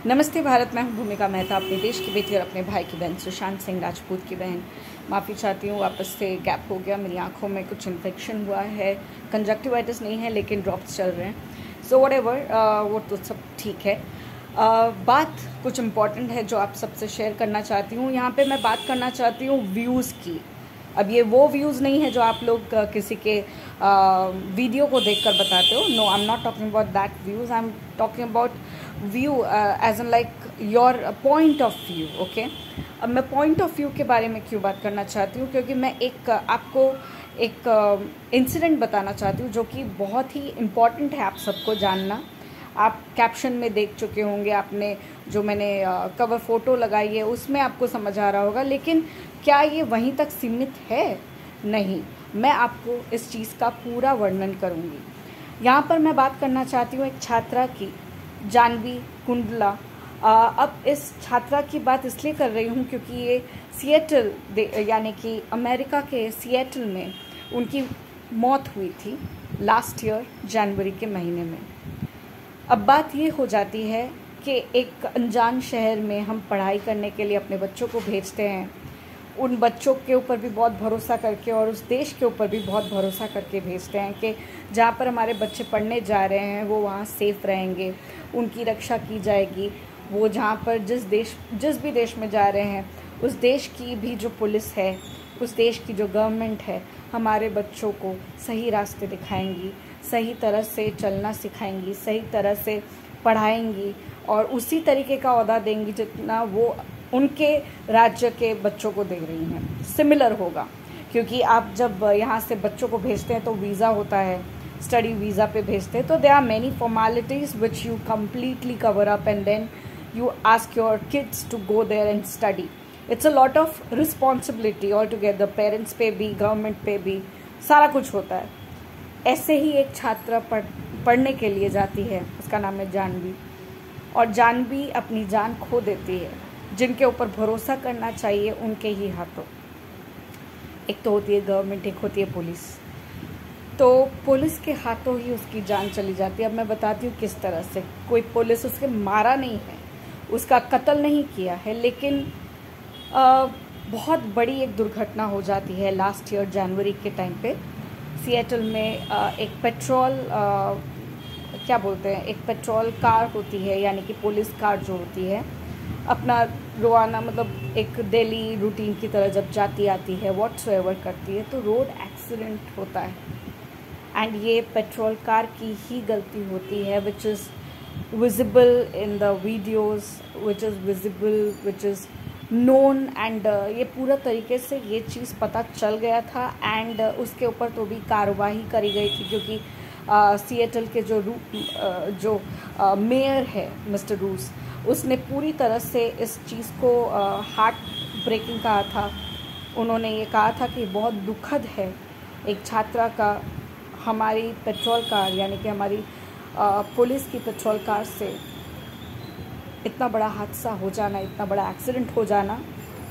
नमस्ते भारत, मैं हूं भूमिका मेहता, अपने देश की बेटी और अपने भाई की बहन सुशांत सिंह राजपूत की बहन। माफ़ी चाहती हूँ, वापस से गैप हो गया। मेरी आंखों में कुछ इन्फेक्शन हुआ है, कंजक्टिवाइटिस नहीं है लेकिन ड्रॉप्स चल रहे हैं। सो व्हाटएवर, वो तो सब ठीक है। बात कुछ इम्पॉर्टेंट है जो आप सबसे शेयर करना चाहती हूँ। यहाँ पे मैं बात करना चाहती हूँ व्यूज़ की। अब ये वो व्यूज़ नहीं है जो आप लोग किसी के वीडियो को देखकर बताते हो। No, I am not talking about that views, I am talking about view as an like your point of view. Okay, अब मैं पॉइंट ऑफ व्यू के बारे में क्यों बात करना चाहती हूँ, क्योंकि मैं आपको एक इंसिडेंट बताना चाहती हूँ जो कि बहुत ही इम्पॉर्टेंट है आप सबको जानना। आप कैप्शन में देख चुके होंगे, आपने जो मैंने कवर फ़ोटो लगाई है उसमें आपको समझ आ रहा होगा, लेकिन क्या ये वहीं तक सीमित है? नहीं, मैं आपको इस चीज़ का पूरा वर्णन करूँगी। यहाँ पर मैं बात करना चाहती हूँ एक छात्रा की, जानवी कुंडला। अब इस छात्रा की बात इसलिए कर रही हूँ क्योंकि ये सिएटल यानी कि अमेरिका के सिएटल में उनकी मौत हुई थी लास्ट ईयर जनवरी के महीने में। अब बात ये हो जाती है कि एक अनजान शहर में हम पढ़ाई करने के लिए अपने बच्चों को भेजते हैं, उन बच्चों के ऊपर भी बहुत भरोसा करके और उस देश के ऊपर भी बहुत भरोसा करके भेजते हैं कि जहाँ पर हमारे बच्चे पढ़ने जा रहे हैं वो वहाँ सेफ़ रहेंगे, उनकी रक्षा की जाएगी। वो जहाँ पर जिस भी देश में जा रहे हैं उस देश की भी जो पुलिस है, उस देश की जो गवर्नमेंट है, हमारे बच्चों को सही रास्ते दिखाएंगी, सही तरह से चलना सिखाएंगी, सही तरह से पढ़ाएंगी और उसी तरीके का ओहदा देंगी जितना वो उनके राज्य के बच्चों को दे रही हैं। सिमिलर होगा, क्योंकि आप जब यहाँ से बच्चों को भेजते हैं तो वीज़ा होता है, स्टडी वीज़ा पे भेजते हैं, तो there are many formalities which you completely cover up and then you ask your kids to go there and study. It's a lot of responsibility altogether, parents पे भी, गवर्नमेंट पे भी, सारा कुछ होता है। ऐसे ही एक छात्रा पढ़ने के लिए जाती है, उसका नाम है जानवी, और जानवी अपनी जान खो देती है। जिनके ऊपर भरोसा करना चाहिए उनके ही हाथों, एक तो होती है गवर्नमेंट, एक होती है पुलिस, तो पुलिस के हाथों ही उसकी जान चली जाती है। अब मैं बताती हूँ किस तरह से। कोई पुलिस उसके मारा नहीं है, उसका कत्ल नहीं किया है, लेकिन बहुत बड़ी एक दुर्घटना हो जाती है लास्ट ईयर जनवरी के टाइम पे। सिएटल में एक पेट्रोल क्या बोलते हैं, एक पेट्रोल कार होती है, यानी कि पुलिस कार जो होती है, अपना रोआना मतलब एक डेली रूटीन की तरह जब जाती आती है, व्हाटसोएवर करती है, तो रोड एक्सीडेंट होता है। एंड ये पेट्रोल कार की ही गलती होती है, which is visible in the videos, which is visible, which is known, and ये पूरा तरीके से ये चीज़ पता चल गया था। एंड उसके ऊपर तो भी कार्रवाई करी गई थी, क्योंकि सिएटल के जो मेयर है मिस्टर रूस, उसने पूरी तरह से इस चीज़ को हार्ट ब्रेकिंग कहा था। उन्होंने ये कहा था कि बहुत दुखद है एक छात्रा का हमारी पेट्रोल कार यानी कि हमारी पुलिस की पेट्रोल कार से इतना बड़ा हादसा हो जाना, इतना बड़ा एक्सीडेंट हो जाना,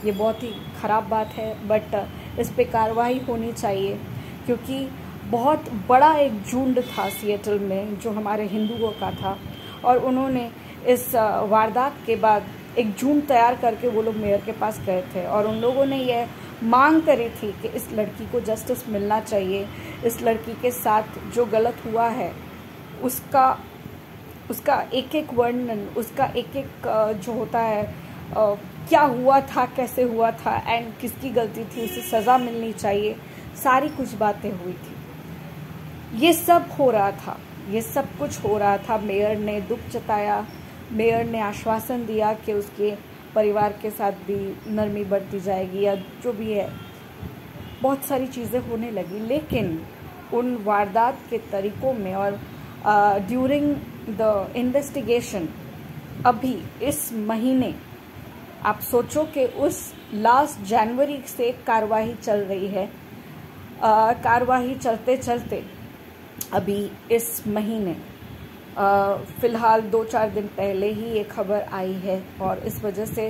ये बहुत ही ख़राब बात है। बट इस पे कार्रवाई होनी चाहिए, क्योंकि बहुत बड़ा एक झुंड था सिएटल में जो हमारे हिंदुओं का था, और उन्होंने इस वारदात के बाद एक झुंड तैयार करके वो लोग मेयर के पास गए थे, और उन लोगों ने यह मांग करी थी कि इस लड़की को जस्टिस मिलना चाहिए। इस लड़की के साथ जो गलत हुआ है उसका एक एक वर्णन, उसका एक एक जो होता है क्या हुआ था, कैसे हुआ था, एंड किसकी गलती थी, उसे सज़ा मिलनी चाहिए, सारी कुछ बातें हुई थी। ये सब हो रहा था, ये सब कुछ हो रहा था। मेयर ने दुख जताया, मेयर ने आश्वासन दिया कि उसके परिवार के साथ भी नरमी बरती जाएगी या जो भी है, बहुत सारी चीज़ें होने लगी। लेकिन उन वारदात के तरीक़ों में और ड्यूरिंग द इन्वेस्टिगेशन, अभी इस महीने आप सोचो कि उस लास्ट जनवरी से कार्रवाई चल रही है, कार्रवाई चलते चलते अभी इस महीने फ़िलहाल 2-4 दिन पहले ही ये खबर आई है, और इस वजह से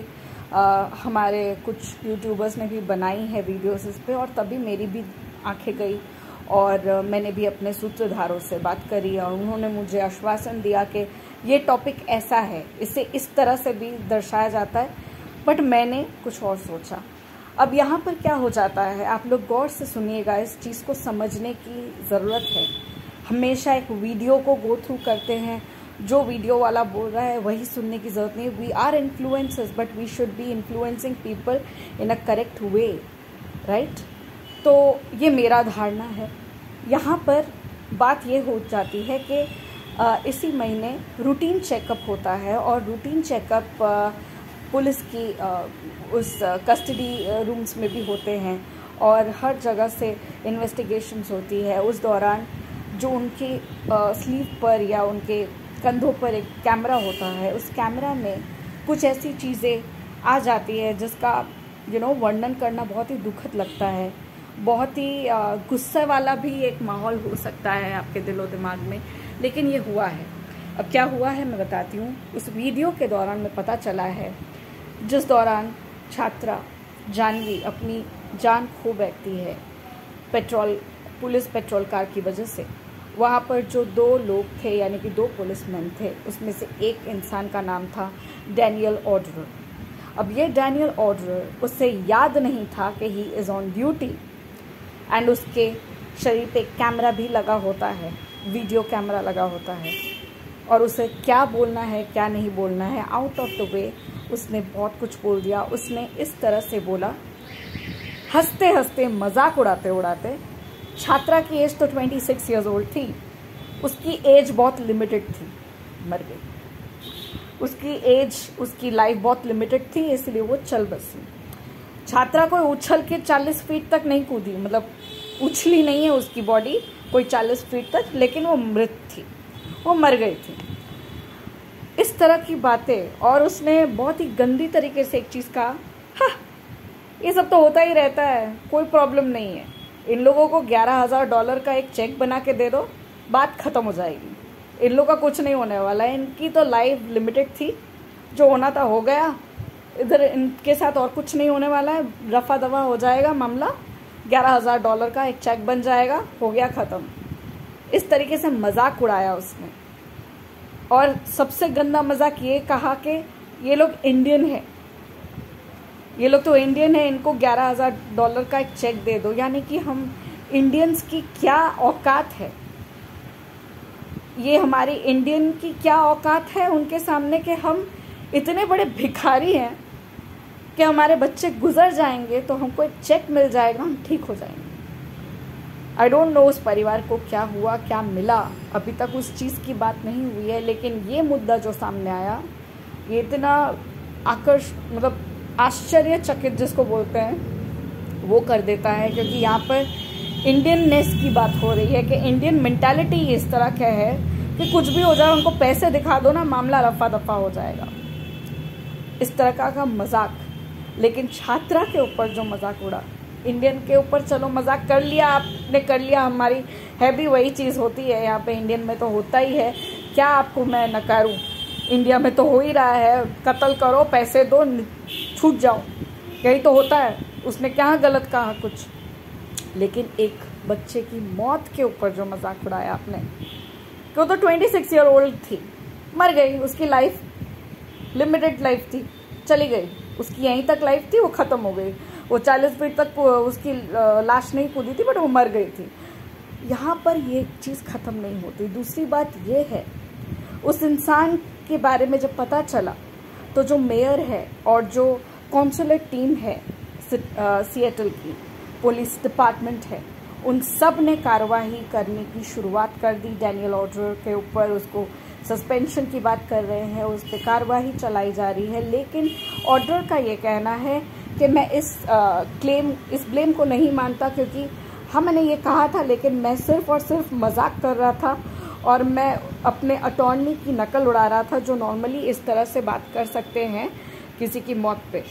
हमारे कुछ यूट्यूबर्स ने भी बनाई है वीडियोस इस पे, और तभी मेरी भी आंखें गई और मैंने भी अपने सूत्रधारों से बात करी और उन्होंने मुझे आश्वासन दिया कि ये टॉपिक ऐसा है, इसे इस तरह से भी दर्शाया जाता है, बट मैंने कुछ और सोचा। अब यहाँ पर क्या हो जाता है, आप लोग गौर से सुनिएगा, इस चीज़ को समझने की ज़रूरत है। हमेशा एक वीडियो को गो थ्रू करते हैं, जो वीडियो वाला बोल रहा है वही सुनने की ज़रूरत नहीं। We are influencers but we should be influencing people in a correct way, right. तो ये मेरा धारणा है। यहाँ पर बात ये हो जाती है कि इसी महीने रूटीन चेकअप होता है, और रूटीन चेकअप पुलिस की उस कस्टडी रूम्स में भी होते हैं, और हर जगह से इन्वेस्टिगेशंस होती है। उस दौरान जो उनके स्लीव पर या उनके कंधों पर एक कैमरा होता है, उस कैमरा में कुछ ऐसी चीज़ें आ जाती है जिसका वर्णन करना बहुत ही दुखद लगता है। बहुत ही गुस्से वाला भी एक माहौल हो सकता है आपके दिलो दिमाग में, लेकिन ये हुआ है। अब क्या हुआ है मैं बताती हूँ। उस वीडियो के दौरान में पता चला है, जिस दौरान छात्रा जानवी अपनी जान खो बैठती है पुलिस पेट्रोल कार की वजह से, वहाँ पर जो 2 लोग थे, यानी कि 2 पुलिसमैन थे, उसमें से एक इंसान का नाम था डैनियल ऑर्डरर। अब ये डैनियल ऑर्डरर, उससे याद नहीं था कि he is on duty, and उसके शरीर पे कैमरा भी लगा होता है, वीडियो कैमरा लगा होता है, और उसे क्या बोलना है क्या नहीं बोलना है, आउट ऑफ द वे उसने बहुत कुछ बोल दिया। उसने इस तरह से बोला, हंसते हंसते मजाक उड़ाते उड़ाते। छात्रा की एज तो 26 ईयर्स ओल्ड थी, उसकी एज बहुत लिमिटेड थी, मर गई। उसकी एज, उसकी लाइफ बहुत लिमिटेड थी, इसलिए वो चल बसी। छात्रा कोई उछल के 40 फीट तक नहीं कूदी, मतलब उछली नहीं है उसकी बॉडी कोई 40 फीट तक, लेकिन वो मृत थी, वो मर गई थी। इस तरह की बातें, और उसने बहुत ही गंदी तरीके से एक चीज़ कहा, हाँ ये सब तो होता ही रहता है, कोई प्रॉब्लम नहीं है, इन लोगों को $11,000 का एक चेक बना के दे दो, बात ख़त्म हो जाएगी, इन लोगों का कुछ नहीं होने वाला है, इनकी तो लाइफ लिमिटेड थी, जो होना था हो गया, इधर इनके साथ और कुछ नहीं होने वाला है, रफा दफा हो जाएगा मामला, $11,000 का एक चेक बन जाएगा, हो गया ख़त्म। इस तरीके से मजाक उड़ाया उसने। और सबसे गंदा मजाक ये कहा कि ये लोग इंडियन है, ये लोग तो इंडियन है, इनको $11,000 का एक चेक दे दो। यानी कि हम इंडियंस की क्या औकात है, ये हमारी इंडियन की क्या औकात है उनके सामने कि हम इतने बड़े भिखारी हैं कि हमारे बच्चे गुजर जाएंगे तो हमको एक चेक मिल जाएगा, हम ठीक हो जाएंगे। आई डोंट नो उस परिवार को क्या हुआ, क्या मिला, अभी तक उस चीज़ की बात नहीं हुई है, लेकिन ये मुद्दा जो सामने आया, ये इतना मतलब आश्चर्यचकित जिसको बोलते हैं वो कर देता है, क्योंकि यहाँ पर इंडियननेस की बात हो रही है कि इंडियन मेंटालिटी इस तरह का है कि कुछ भी हो जाए, उनको पैसे दिखा दो ना, मामला रफा दफा हो जाएगा। इस तरह का मजाक। लेकिन छात्रा के ऊपर जो मजाक उड़ा, इंडियन के ऊपर चलो मजाक कर लिया, आपने कर लिया, हमारी है भी वही चीज़ होती है यहाँ पे, इंडियन में तो होता ही है, क्या आपको मैं नकारूं, इंडिया में तो हो ही रहा है, कत्ल करो, पैसे दो, छूट जाओ, यही तो होता है, उसने क्या गलत कहा कुछ। लेकिन एक बच्चे की मौत के ऊपर जो मजाक उड़ाया आपने, कि वो तो 26 ईयर ओल्ड थी, मर गई, उसकी लाइफ लिमिटेड लाइफ थी, चली गई, उसकी यहीं तक लाइफ थी, वो ख़त्म हो गई, वो 40 फीट तक उसकी लाश नहीं कूदी थी, बट वो मर गई थी। यहाँ पर ये चीज़ ख़त्म नहीं होती। दूसरी बात ये है, उस इंसान के बारे में जब पता चला तो जो मेयर है और जो कॉन्सुलेट टीम है सिएटल की, पुलिस डिपार्टमेंट है, उन सब ने कार्रवाई करने की शुरुआत कर दी डैनियल ऑर्डरर के ऊपर। उसको सस्पेंशन की बात कर रहे हैं, उस पर कार्रवाई चलाई जा रही है। लेकिन ऑर्डरर का ये कहना है कि मैं इस ब्लेम को नहीं मानता, क्योंकि हाँ मैंने ये कहा था, लेकिन मैं सिर्फ और सिर्फ मजाक कर रहा था और मैं अपने अटॉर्नी की नकल उड़ा रहा था, जो नॉर्मली इस तरह से बात कर सकते हैं किसी की मौत पे।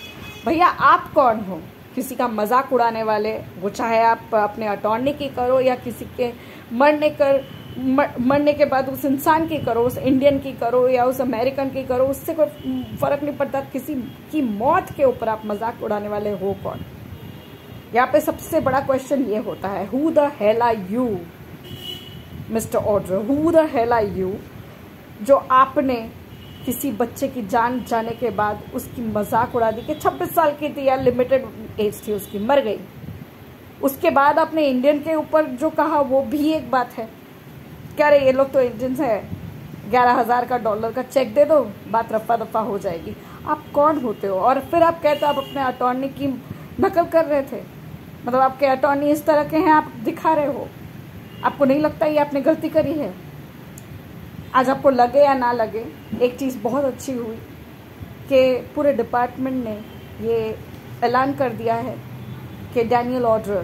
भैया आप कौन हो किसी का मजाक उड़ाने वाले? वो चाहे आप अपने अटॉर्नी की करो या किसी के मरने के बाद उस इंसान की करो, उस इंडियन की करो या उस अमेरिकन की करो, उससे कोई फर्क नहीं पड़ता। किसी की मौत के ऊपर आप मजाक उड़ाने वाले हो कौन? यहाँ पे सबसे बड़ा क्वेश्चन ये होता है, who the hell are you mister order, who the hell are you जो आपने किसी बच्चे की जान जाने के बाद उसकी मजाक उड़ा दी कि 26 साल की थी या लिमिटेड एज थी उसकी, मर गई। उसके बाद आपने इंडियन के ऊपर जो कहा वो भी एक बात है, कह रहे ये लोग तो इंडियंस है, 11,000 का डॉलर का चेक दे दो, बात रफा दफा हो जाएगी। आप कौन होते हो? और फिर आप कहते हो आप अपने अटॉर्नी की नकल कर रहे थे, मतलब आपके अटॉर्नी इस तरह के हैं, आप दिखा रहे हो। आपको नहीं लगता ये आपने गलती करी है? आज आपको लगे या ना लगे, एक चीज़ बहुत अच्छी हुई कि पूरे डिपार्टमेंट ने ये ऐलान कर दिया है कि डैनियल ऑड्रर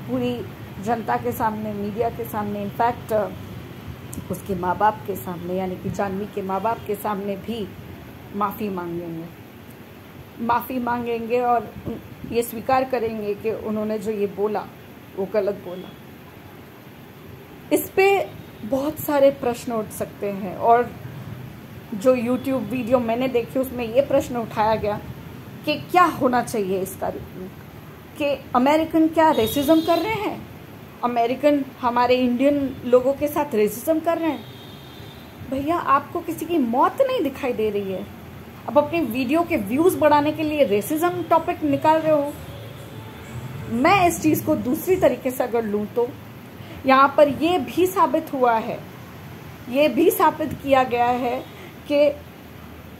पूरी जनता के सामने, मीडिया के सामने, इनफैक्ट उसके माँ बाप के सामने, यानी कि जानवी के माँ बाप के सामने भी माफ़ी मांगेंगे और ये स्वीकार करेंगे कि उन्होंने जो ये बोला वो गलत बोला। इस पे बहुत सारे प्रश्न उठ सकते हैं, और जो YouTube वीडियो मैंने देखी उसमें ये प्रश्न उठाया गया कि क्या होना चाहिए इस तारीख में, कि अमेरिकन क्या रेसिज्म कर रहे हैं, अमेरिकन हमारे इंडियन लोगों के साथ रेसिज्म कर रहे हैं। भैया आपको किसी की मौत नहीं दिखाई दे रही है, अब अपनी वीडियो के व्यूज़ बढ़ाने के लिए रेसिज्म टॉपिक निकाल रहे हो। मैं इस चीज़ को दूसरी तरीके से अगर लूँ तो यहाँ पर ये भी साबित हुआ है, ये भी साबित किया गया है कि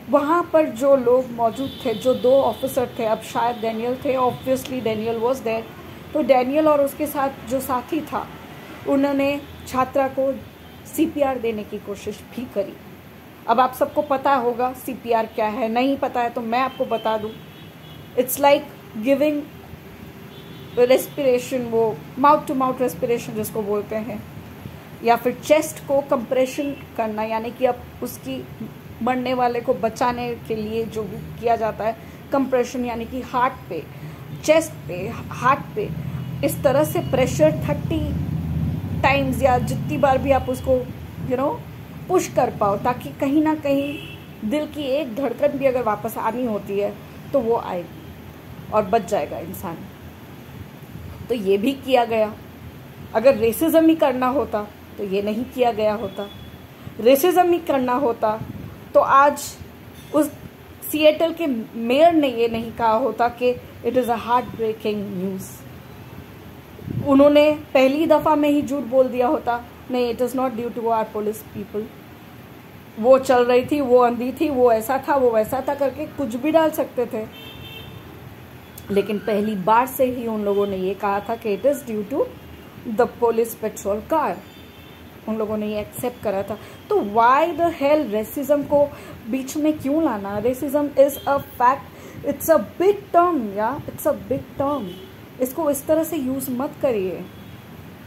वहाँ पर जो लोग मौजूद थे, जो 2 ऑफिसर थे, अब शायद डैनियल थे, ऑब्वियसली डैनियल वॉज देयर, तो डैनियल और उसके साथ जो साथी था उन्होंने छात्रा को CPR देने की कोशिश भी करी। अब आप सबको पता होगा CPR क्या है, नहीं पता है तो मैं आपको बता दूं, इट्स लाइक गिविंग रेस्पिरेशन, वो माउथ टू माउथ रेस्पिरेशन जिसको बोलते हैं, या फिर चेस्ट को कंप्रेशन करना, यानी कि अब उसकी मरने वाले को बचाने के लिए जो भी किया जाता है कंप्रेशन, यानी कि हार्ट पे, चेस्ट पे, हार्ट पे इस तरह से प्रेशर 30 टाइम्स या जितनी बार भी आप उसको पुश कर पाओ, ताकि कहीं ना कहीं दिल की एक धड़कन भी अगर वापस आनी होती है तो वो आएगी और बच जाएगा इंसान। तो ये भी किया गया। अगर रेसिज्म ही करना होता तो ये नहीं किया गया होता। रेसिज्म ही करना होता तो आज उस सिएटल के मेयर ने ये नहीं कहा होता कि it is a heartbreaking news. उन्होंने पहली दफ़ा में ही झूठ बोल दिया होता, नहीं it is not due to our police people, वो चल रही थी, वो अंधी थी, वो ऐसा था, वो वैसा था, करके कुछ भी डाल सकते थे। लेकिन पहली बार से ही उन लोगों ने ये कहा था कि it is due to the police patrol car, उन लोगों ने ये एक्सेप्ट करा था। तो वाई द हेल रेसिज्म को बीच में क्यों लाना? Racism is a fact, it's a big term, या इट्स अ बिग टर्म। इसको इस तरह से यूज़ मत करिए।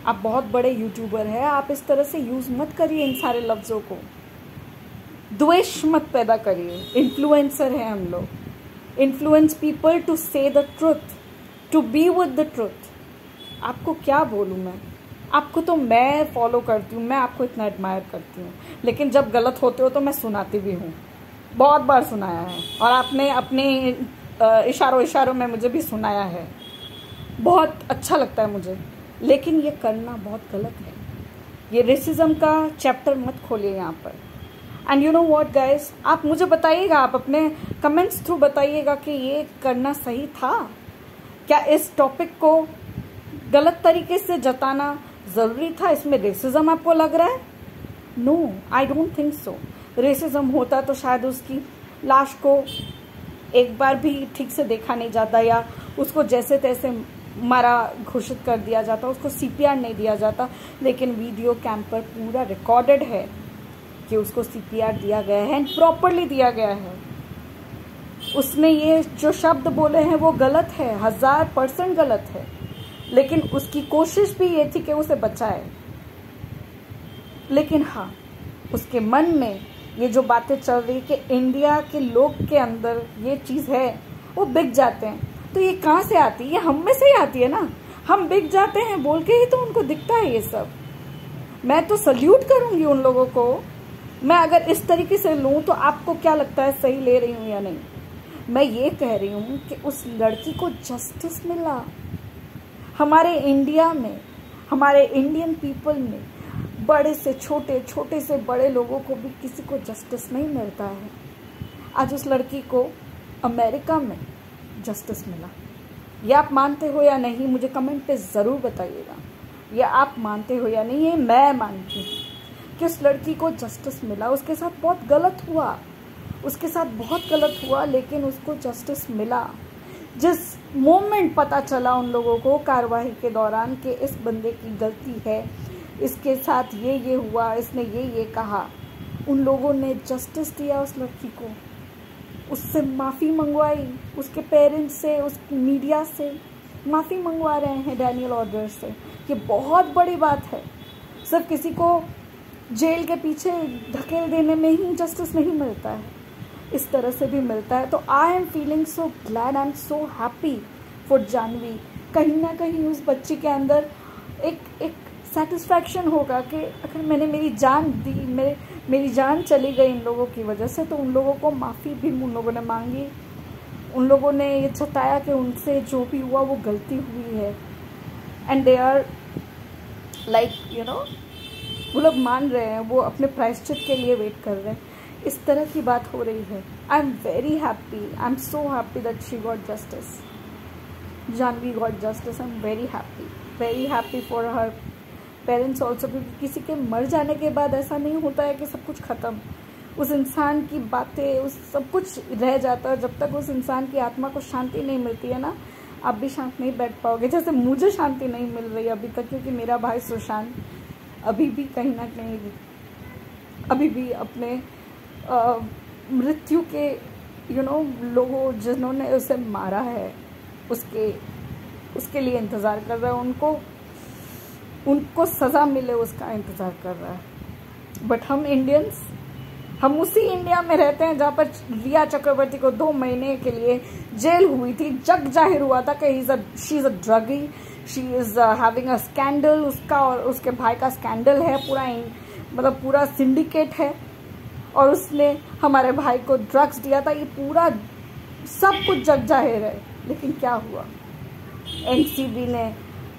आप बहुत बड़े यूट्यूबर हैं, आप इस तरह से यूज़ मत करिए इन सारे लफ्ज़ों को, द्वेष मत पैदा करिए। इन्फ्लुएंसर हैं हम लोग, influence people to say the truth, to be with the truth. आपको क्या बोलूँ मैं, आपको तो मैं फॉलो करती हूँ, मैं आपको इतना एडमायर करती हूँ, लेकिन जब गलत होते हो तो मैं सुनाती भी हूँ, बहुत बार सुनाया है, और आपने अपने इशारों में मुझे भी सुनाया है, बहुत अच्छा लगता है मुझे। लेकिन ये करना बहुत गलत है। ये रेसिज्म का चैप्टर मत खोलिए यहाँ पर। And you know what guys, आप मुझे बताइएगा, आप अपने कमेंट्स थ्रू बताइएगा कि ये करना सही था क्या? इस टॉपिक को गलत तरीके से जताना ज़रूरी था? इसमें रेसिज्म आपको लग रहा है? No, I don't think so. Racism होता तो शायद उसकी लाश को एक बार भी ठीक से देखा नहीं जाता, या उसको जैसे तैसे मारा घोषित कर दिया जाता, उसको CPR नहीं दिया जाता। लेकिन वीडियो कैम पर पूरा रिकॉर्डेड है कि उसको CPR दिया गया है, एंड प्रॉपरली दिया गया है। उसने ये जो शब्द बोले हैं वो गलत है, 1000% गलत है, लेकिन उसकी कोशिश भी ये थी कि उसे बचाए। लेकिन हाँ, उसके मन में ये जो बातें चल रही कि इंडिया के लोग के अंदर ये चीज़ है, वो बिक जाते हैं। तो ये कहाँ से आती है? ये हम में से ही आती है ना। हम बिक जाते हैं बोल के ही तो उनको दिखता है ये सब। मैं तो सल्यूट करूँगी उन लोगों को। मैं अगर इस तरीके से लूँ तो आपको क्या लगता है, सही ले रही हूँ या नहीं? मैं ये कह रही हूँ कि उस लड़की को जस्टिस मिला। हमारे इंडिया में, हमारे इंडियन पीपल में बड़े से छोटे, छोटे से बड़े लोगों को भी किसी को जस्टिस नहीं मिलता है। आज उस लड़की को अमेरिका में जस्टिस मिला। ये आप मानते हो या नहीं, मुझे कमेंट पे ज़रूर बताइएगा। ये आप मानते हो या नहीं, ये मैं मानती हूँ कि उस लड़की को जस्टिस मिला। उसके साथ बहुत गलत हुआ, उसके साथ बहुत गलत हुआ, लेकिन उसको जस्टिस मिला। जिस मोमेंट पता चला उन लोगों को कार्रवाई के दौरान कि इस बंदे की गलती है, इसके साथ ये हुआ, इसने ये कहा, उन लोगों ने जस्टिस दिया उस लड़की को। उससे माफ़ी मंगवाई, उसके पेरेंट्स से, उस मीडिया से माफ़ी मंगवा रहे हैं डैनियल ऑर्डर से। ये बहुत बड़ी बात है। सिर्फ किसी को जेल के पीछे धकेल देने में ही जस्टिस नहीं मिलता है, इस तरह से भी मिलता है। तो I am feeling so glad, I am so happy for Janhvi. कहीं ना कहीं उस बच्ची के अंदर एक सेटिस्फैक्शन होगा कि अगर मैंने मेरी जान दी, मेरी जान चली गई इन लोगों की वजह से, तो उन लोगों को माफ़ी भी उन लोगों ने मांगी। उन लोगों ने ये जताया कि उनसे जो भी हुआ वो गलती हुई है, एंड दे आर लाइक वो लोग मान रहे हैं, वो अपने प्रायश्चित के लिए वेट कर रहे हैं। इस तरह की बात हो रही है। I am very happy, I am so happy that she got justice. Janhvi got justice. I am very happy for her parents also. क्योंकि किसी के मर जाने के बाद ऐसा नहीं होता है कि सब कुछ ख़त्म। उस इंसान की बातें, उस सब कुछ रह जाता है। जब तक उस इंसान की आत्मा को शांति नहीं मिलती है ना, आप भी शांत नहीं बैठ पाओगे। जैसे मुझे शांति नहीं मिल रही अभी तक, क्योंकि मेरा भाई सुशांत अभी भी कहीं ना कहीं अभी भी अपने मृत्यु के लोगों जिन्होंने उसे मारा है उसके लिए इंतज़ार कर रहा है। उनको सज़ा मिले उसका इंतज़ार कर रहा है। बट हम इंडियंस, हम उसी इंडिया में रहते हैं जहाँ पर रिया चक्रवर्ती को 2 महीने के लिए जेल हुई थी। जग जाहिर हुआ था कि she is a druggie, she is having a scandal. उसका और उसके भाई का स्कैंडल है, पूरा सिंडिकेट है, और उसने हमारे भाई को ड्रग्स दिया था। ये पूरा सब कुछ जग जाहिर है। लेकिन क्या हुआ? एनसीबी ने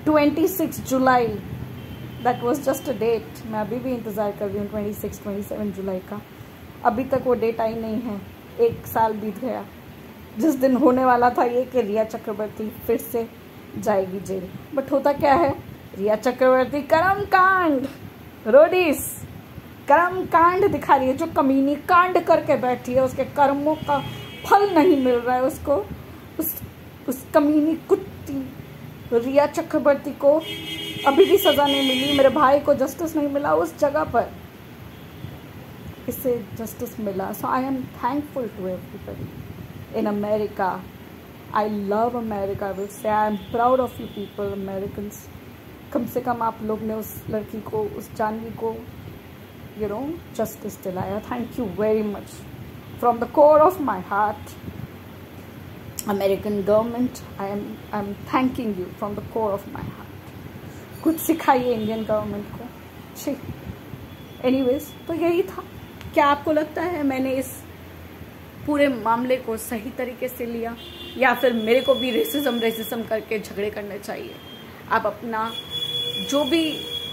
26 जुलाई, that was just a date, मैं अभी भी इंतज़ार कर रही हूँ 27 जुलाई का। अभी तक वो डेट आई नहीं है। 1 साल बीत गया जिस दिन होने वाला था ये कि रिया चक्रवर्ती फिर से जाएगी जेल। बट होता क्या है, रिया चक्रवर्ती कर्मकांड, रोडीज कर्मकांड दिखा रही है। जो कमीनी कांड करके बैठी है, उसके कर्मों का फल नहीं मिल रहा है उसको। उस कमीनी कुत्ती रिया चक्रवर्ती को अभी भी सज़ा नहीं मिली। मेरे भाई को जस्टिस नहीं मिला उस जगह पर, इसे जस्टिस मिला। So I am thankful to everybody in America. I love America, I will say I am proud of you people Americans. कम से कम आप लोग ने उस लड़की को, उस जानवी को जस्टिस दिलाया। Thank you very much from the core of my heart. American government, I am thanking you from the core of my heart. कुछ सिखाइए इंडियन गवर्नमेंट को। छी, एनीवेज, तो यही था। क्या आपको लगता है मैंने इस पूरे मामले को सही तरीके से लिया, या फिर मेरे को भी रेसिज्म करके झगड़े करने चाहिए? आप अपना जो भी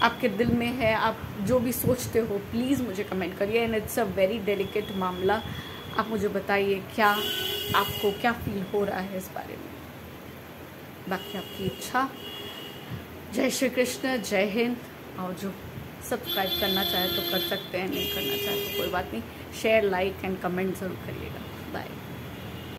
आपके दिल में है, आप जो भी सोचते हो, प्लीज़ मुझे कमेंट करिए। And it's a very delicate मामला। आप मुझे बताइए क्या आपको क्या फील हो रहा है इस बारे में। बाकी आपकी इच्छा। जय श्री कृष्ण, जय हिंद। और जो सब्सक्राइब करना चाहे तो कर सकते हैं, नहीं करना चाहे तो कोई बात नहीं। शेयर, लाइक एंड कमेंट ज़रूर करिएगा।